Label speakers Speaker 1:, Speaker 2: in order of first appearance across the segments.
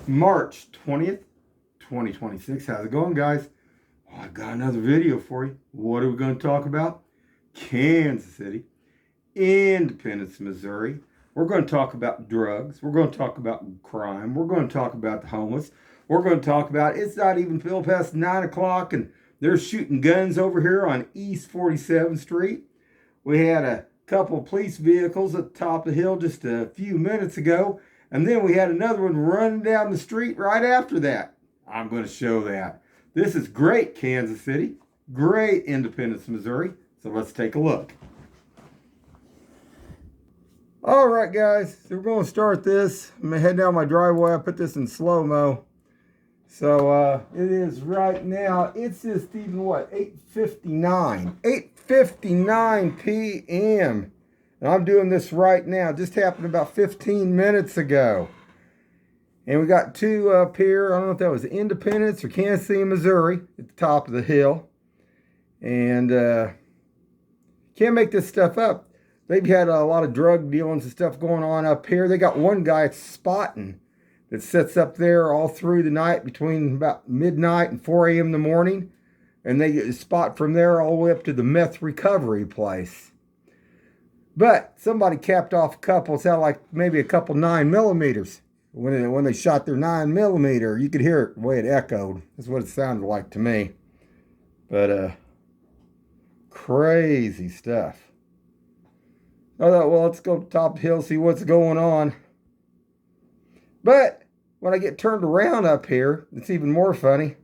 Speaker 1: March 20th, 2026. How's it going, guys? Well, I got another video for you. What are we going to talk about? Kansas City, Independence, Missouri. We're going to talk about drugs. We're going to talk about crime. We're going to talk about the homeless. We're going to talk about it's not even past 9 o'clock and they're shooting guns over here on East 47th Street. We had a couple of police vehicles at the top of the hill just a few minutes ago. And then we had another one running down the street right after that. I'm going to show that. This is great Kansas City, great Independence, Missouri. So let's take a look. All right, guys, so we're going to start this. I'm going to head down my driveway. I put this in slow-mo. So it is right now, it's just even what, 8:59. 8:59 p.m. And I'm doing this right now. It just happened about 15 minutes ago. And we got two up here. I don't know if that was Independence or Kansas City, Missouri, at the top of the hill. And can't make this stuff up. They've had a lot of drug dealings and stuff going on up here. They got one guy spotting that sits up there all through the night between about midnight and 4 a.m. in the morning. And they spot from there all the way up to the meth recovery place. But somebody capped off a couple, it sounded like maybe a couple 9mm. When they shot their 9mm, you could hear it the way it echoed. That's what it sounded like to me. But crazy stuff. I thought, well, let's go to the top of the hill, see what's going on. But when I get turned around up here, it's even more funny,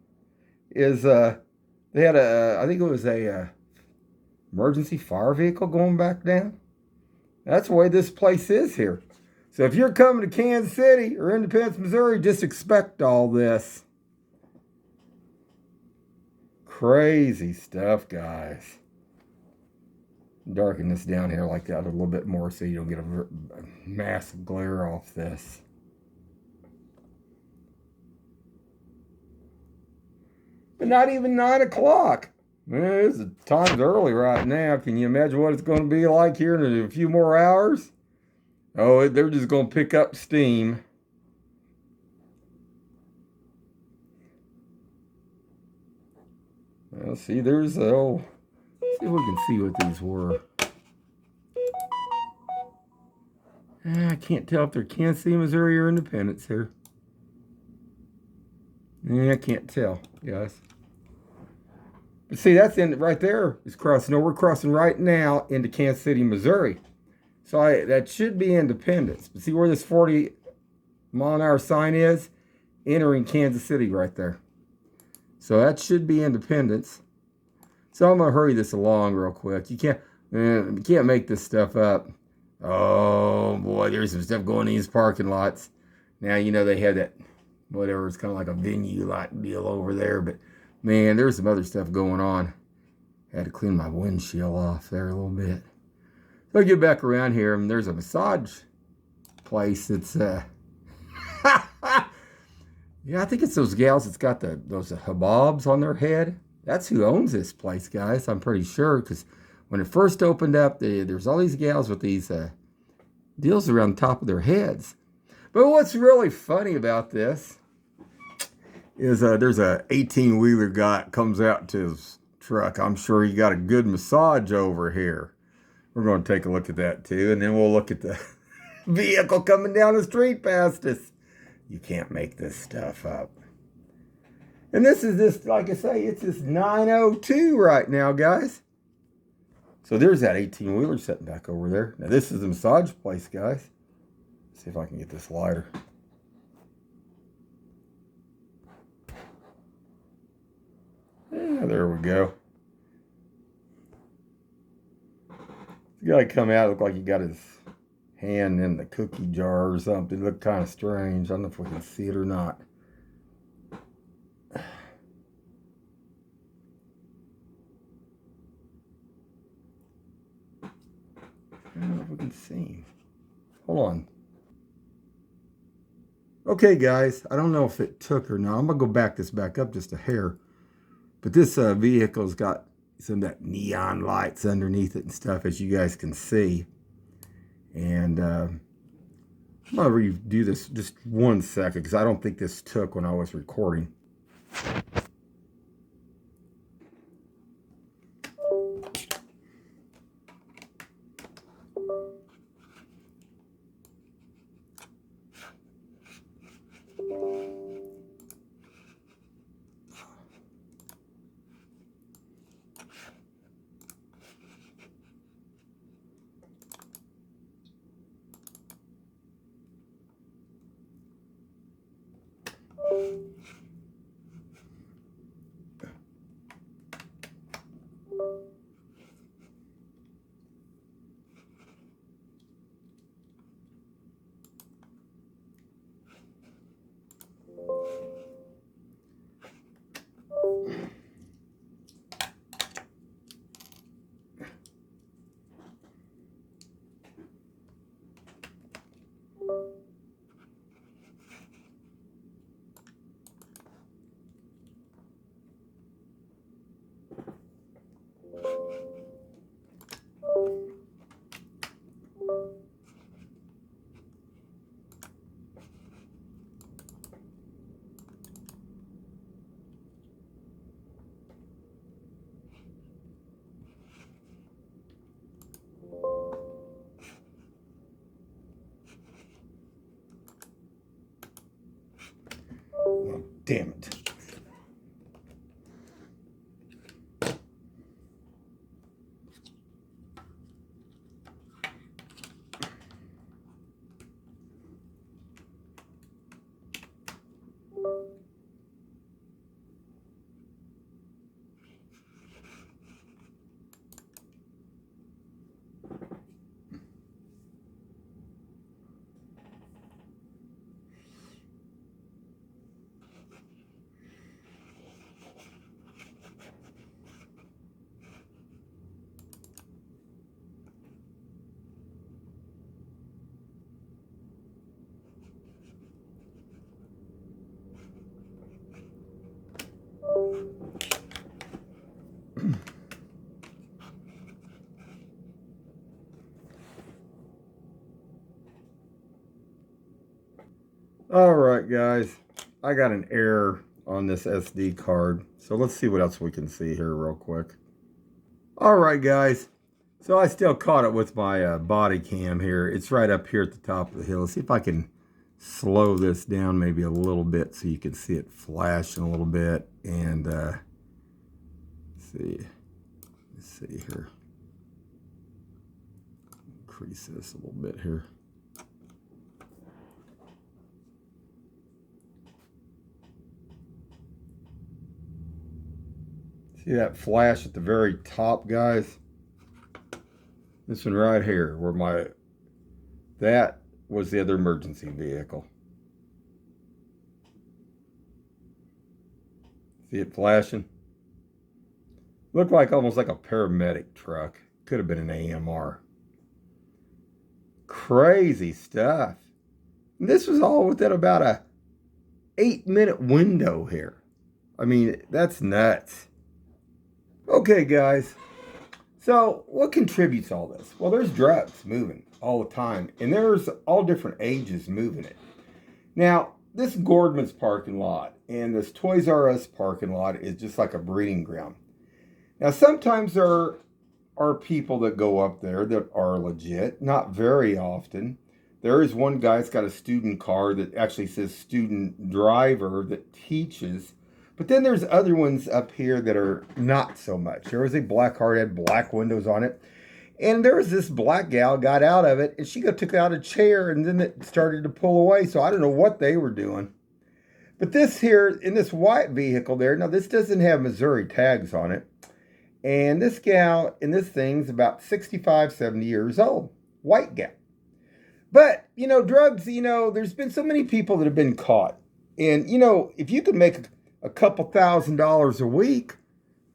Speaker 1: is they had I think it was a emergency fire vehicle going back down. That's the way this place is here. So if you're coming to Kansas City or Independence, Missouri, just expect all this. Crazy stuff, guys. Darken this down here like that a little bit more so you don't get a massive glare off this. But not even 9 o'clock. Man, the time's early right now. Can you imagine what it's going to be like here in a few more hours? Oh, they're just going to pick up steam. Well, see, there's, oh, see if we can see what these were. I can't tell if they're Kansas City, Missouri, or Independence here. Yeah, I can't tell, guys. But see, that's in right there is crossing. No, we're crossing right now into Kansas City, Missouri. So that should be Independence. But see where this 40-mile-an-hour sign is? Entering Kansas City right there. So that should be Independence. So I'm gonna hurry this along real quick. You can't make this stuff up. Oh boy, there's some stuff going in these parking lots. Now you know they had that whatever, it's kind of like a venue lot deal over there, but man, there's some other stuff going on. I had to clean my windshield off there a little bit. So I get back around here, and there's a massage place that's, yeah, I think it's those gals that's got those hababs on their head. That's who owns this place, guys. I'm pretty sure, because when it first opened up, there's all these gals with these deals around the top of their heads. But what's really funny about this is there's a 18-wheeler guy that comes out to his truck. I'm sure he got a good massage over here. We're going to take a look at that too, and then we'll look at the vehicle coming down the street past us. You can't make this stuff up. And this is this, like I say, it's this 9:02 right now, guys. So there's that 18-wheeler sitting back over there. Now this is the massage place, guys. Let's see if I can get this lighter. Yeah, there we go. The guy come out, looked like he got his hand in the cookie jar or something. It looked kind of strange. I don't know if we can see it or not. I don't know if we can see him. Hold on. Okay, guys. I don't know if it took or not. I'm going to go back up just a hair. But this vehicle's got some of that neon lights underneath it and stuff, as you guys can see. And I'm going to redo this just 1 second because I don't think this took when I was recording. Oh, damn it. All right, guys, I got an error on this SD card. So let's see what else we can see here real quick. All right, guys. So I still caught it with my body cam here. It's right up here at the top of the hill. Let's see if I can slow this down maybe a little bit so you can see it flashing a little bit. And let's see here. Increase this a little bit here. See that flash at the very top, guys? This one right here, where that was the other emergency vehicle. See it flashing? Looked like almost like a paramedic truck. Could have been an AMR. Crazy stuff. And this was all within about a 8-minute window here. I mean, that's nuts. Okay, guys. So what contributes to all this? Well, there's drugs moving all the time, and there's all different ages moving it. Now, this Gordman's parking lot and this Toys R Us parking lot is just like a breeding ground. Now, sometimes there are people that go up there that are legit, not very often. There is one guy that's got a student car that actually says student driver that teaches. But then there's other ones up here that are not so much. There was a black car that had black windows on it. And there was this black gal got out of it, and she took out a chair, and then it started to pull away. So I don't know what they were doing. But this here, in this white vehicle there, now this doesn't have Missouri tags on it. And this gal in this thing's about 65, 70 years old. White gal. But, you know, drugs, you know, there's been so many people that have been caught. And, you know, if you could make a couple $1,000s a week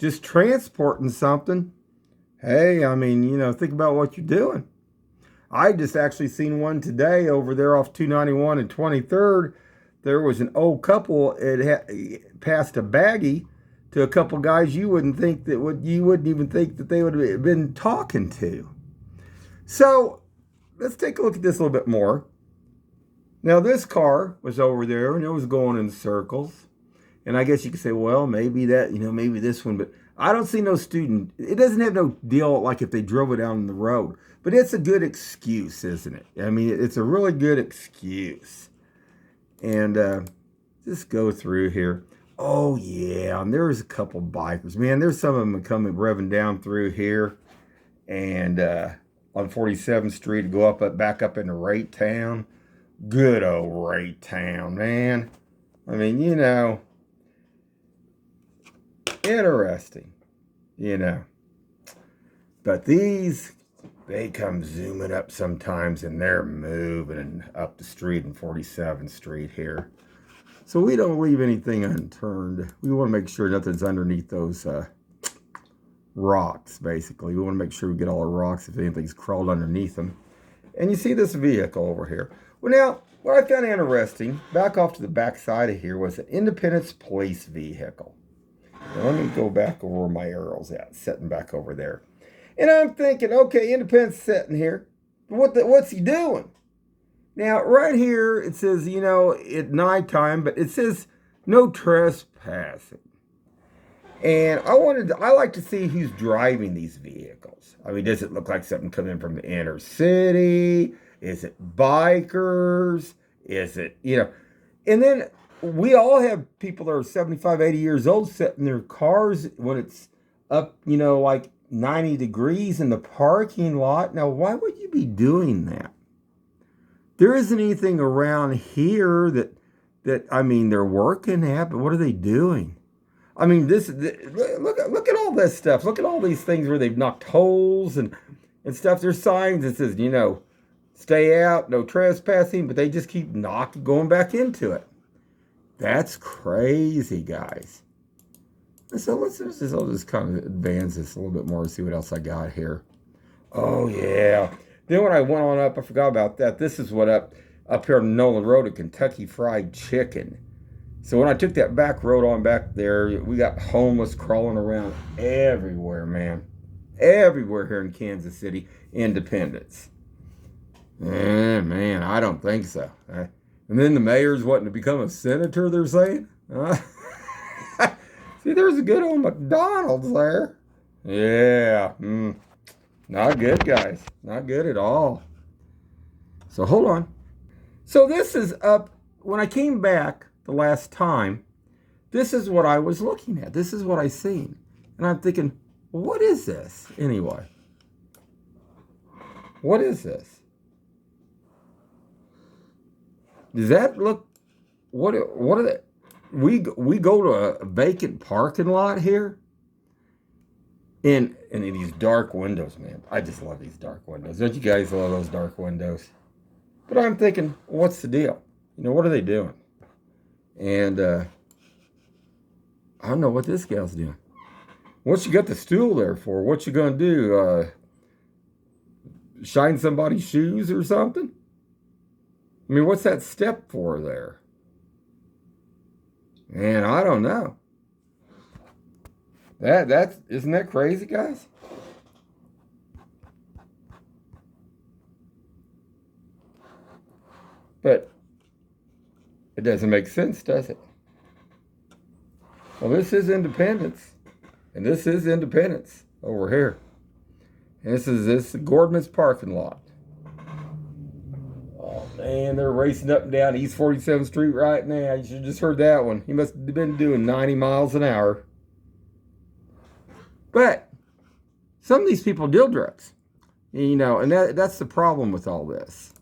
Speaker 1: just transporting something, hey, I mean, you know, think about what you're doing. I just actually seen one today over there off 291 and 23rd. There was an old couple. It passed a baggie to a couple guys you wouldn't even think that they would have been talking to. So let's take a look at this a little bit more. Now this car was over there and it was going in circles. And I guess you could say, well, maybe that, maybe this one, but I don't see no student. It doesn't have no deal like if they drove it down the road. But it's a good excuse, isn't it? I mean, it's a really good excuse. And just go through here. Oh, yeah, and there's a couple bikers. Man, there's some of them coming revving down through here. And on 47th Street to go back up into Raytown. Good old Raytown, man. I mean, interesting, But these, they come zooming up sometimes and they're moving up the street in 47th Street here. So we don't leave anything unturned. We want to make sure nothing's underneath those rocks, basically. We want to make sure we get all the rocks if anything's crawled underneath them. And you see this vehicle over here. Well, now, what I found interesting, back off to the back side of here, was an Independence Police vehicle. Now, let me go back over where my arrow's at, sitting back over there. And I'm thinking, okay, Independence sitting here. What's he doing? Now, right here, it says, at nighttime, but it says no trespassing. And I like to see who's driving these vehicles. I mean, does it look like something coming from the inner city? Is it bikers? Is it, And then we all have people that are 75, 80 years old sitting in their cars when it's up, like 90 degrees in the parking lot. Now, why would you be doing that? There isn't anything around here that I mean, they're working at, but what are they doing? I mean, look at all this stuff. Look at all these things where they've knocked holes and stuff. There's signs that says, stay out, no trespassing, but they just keep going back into it. That's crazy, guys. So I'll just kind of advance this a little bit more and see what else I got here. Oh, yeah. Then when I went on up, I forgot about that. This is what up here on Nolan Road, a Kentucky Fried Chicken. So when I took that back road on back there, we got homeless crawling around everywhere, man. Everywhere here in Kansas City, Independence. Man, I don't think so. And then the mayor's wanting to become a senator, they're saying. See, there's a good old McDonald's there. Yeah. Not good, guys. Not good at all. So hold on. So this is up, when I came back the last time, this is what I was looking at. This is what I seen. And I'm thinking, well, what is this anyway? What is this? Does that look, what are they? We go to a vacant parking lot here. And in these dark windows, man. I just love these dark windows. Don't you guys love those dark windows? But I'm thinking, what's the deal? What are they doing? And I don't know what this gal's doing. What's you got the stool there for? What you gonna do? Shine somebody's shoes or something? I mean, what's that step for there? Man, I don't know. Isn't that crazy, guys? But it doesn't make sense, does it? Well, this is Independence. And this is Independence over here. And this is Gordman's parking lot. Oh, man, they're racing up and down East 47th Street right now. You should have just heard that one. He must have been doing 90 miles an hour. But some of these people deal drugs. And that's the problem with all this.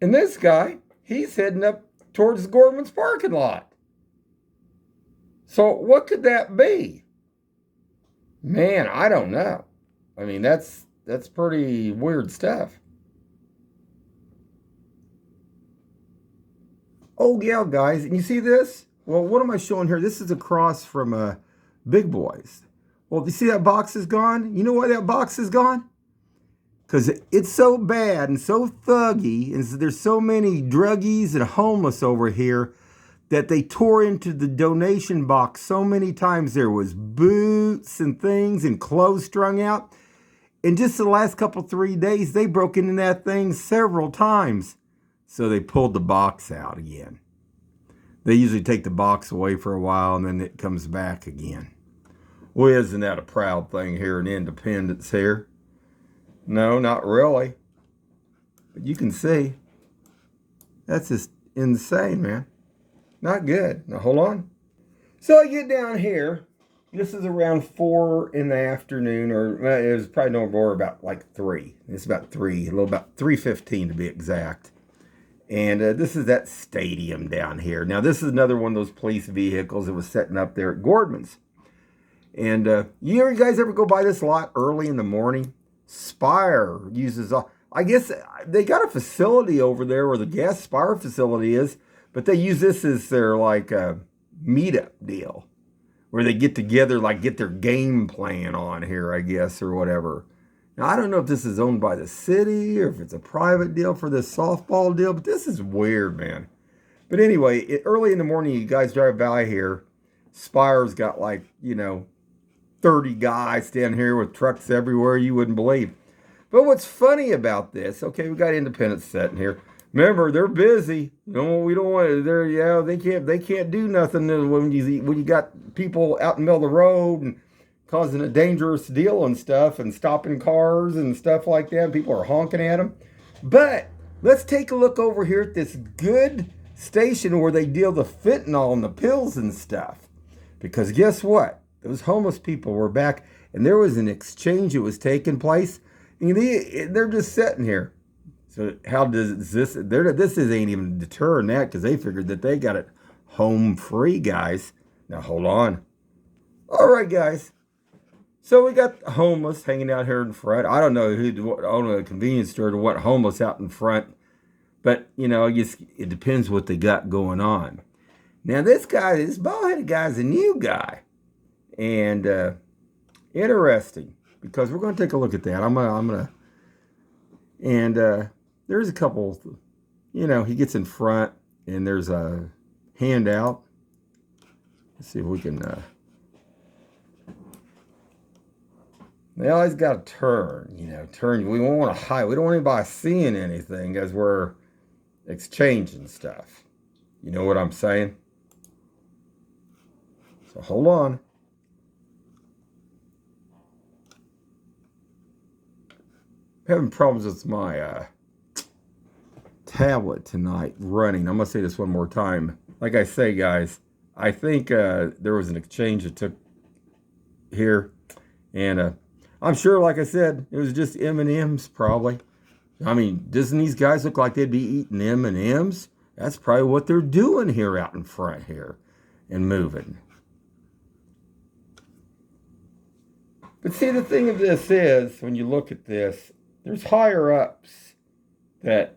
Speaker 1: And this guy, he's heading up towards Gordman's parking lot. So what could that be? Man, I don't know. I mean, that's pretty weird stuff. Oh, yeah, guys. And you see this? Well, what am I showing here? This is across from Big Boys. Well, you see that box is gone? You know why that box is gone? Because it's so bad and so thuggy, and there's so many druggies and homeless over here that they tore into the donation box so many times. There was boots and things and clothes strung out. in just the last 3 days, they broke into that thing several times. So they pulled the box out again. They usually take the box away for a while and then it comes back again. Well, isn't that a proud thing here in Independence here? No, not really. But you can see, that's just insane, man. Not good. Now, hold on. So I get down here. This is around 4 in the afternoon, or it was probably no more about like 3. It's about 3, a little about 3:15 to be exact. And this is that stadium down here. Now, this is another one of those police vehicles that was setting up there at Gordman's. And you guys ever go by this lot early in the morning? Spire uses, I guess they got a facility over there where the gas Spire facility is, but they use this as their like meetup deal, where they get together, like get their game plan on here, I guess, or whatever. Now, I don't know if this is owned by the city or if it's a private deal for this softball deal, but this is weird, man. But anyway, early in the morning, you guys drive by here. Spire's got like, 30 guys standing here with trucks everywhere you wouldn't believe. But what's funny about this, okay, we got Independence sitting here. Remember, they're busy. No, we don't want to. They can't do nothing when you got people out in the middle of the road and causing a dangerous deal and stuff and stopping cars and stuff like that. People are honking at them. But let's take a look over here at this good station where they deal the fentanyl and the pills and stuff. Because guess what? Those homeless people were back and there was an exchange that was taking place. And they're just sitting here. So how does this ain't even deterring that, because they figured that they got it home free, guys. Now hold on. All right, guys. So we got homeless hanging out here in front. I don't know who owned a convenience store to want homeless out in front. But, I guess it depends what they got going on. Now this bald-headed guy is a new guy. And interesting, because we're going to take a look at that. I'm gonna there's a couple, he gets in front and there's a handout. Let's see if we can, they always got to turn. We don't want to hide. We don't want anybody seeing anything as we're exchanging stuff. You know what I'm saying? So hold on. Having problems with my tablet tonight running. I'm going to say this one more time. Like I say, guys, I think there was an exchange that took here. And I'm sure, like I said, it was just M&Ms probably. I mean, doesn't these guys look like they'd be eating M&Ms? That's probably what they're doing here out in front here and moving. But see, the thing of this is, when you look at this, there's higher ups that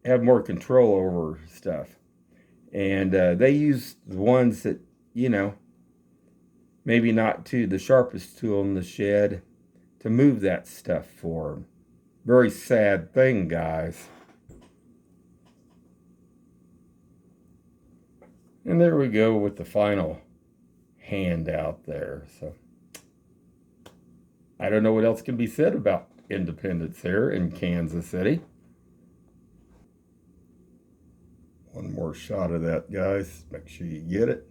Speaker 1: have more control over stuff. And they use the ones that, maybe not the sharpest tool in the shed to move that stuff for them. Very sad thing, guys. And there we go with the final handout there. So I don't know what else can be said about Independence here in Kansas City. One more shot of that, guys. Make sure you get it.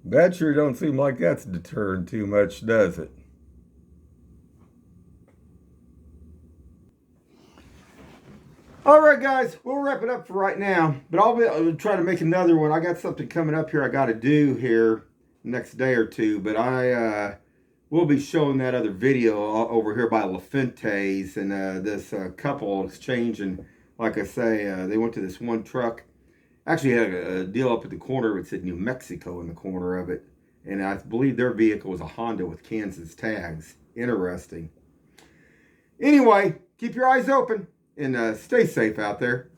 Speaker 1: That sure don't seem like that's deterring too much, does it? All right, guys, we'll wrap it up for right now, but I'll try to make another one. I got something coming up here I got to do here next day or two, but I will be showing that other video over here by La Fuente's, and this couple exchanging. Like I say, they went to this one truck. Actually had a deal up at the corner. It said New Mexico in the corner of it, and I believe their vehicle was a Honda with Kansas tags. Interesting. Anyway, keep your eyes open and stay safe out there.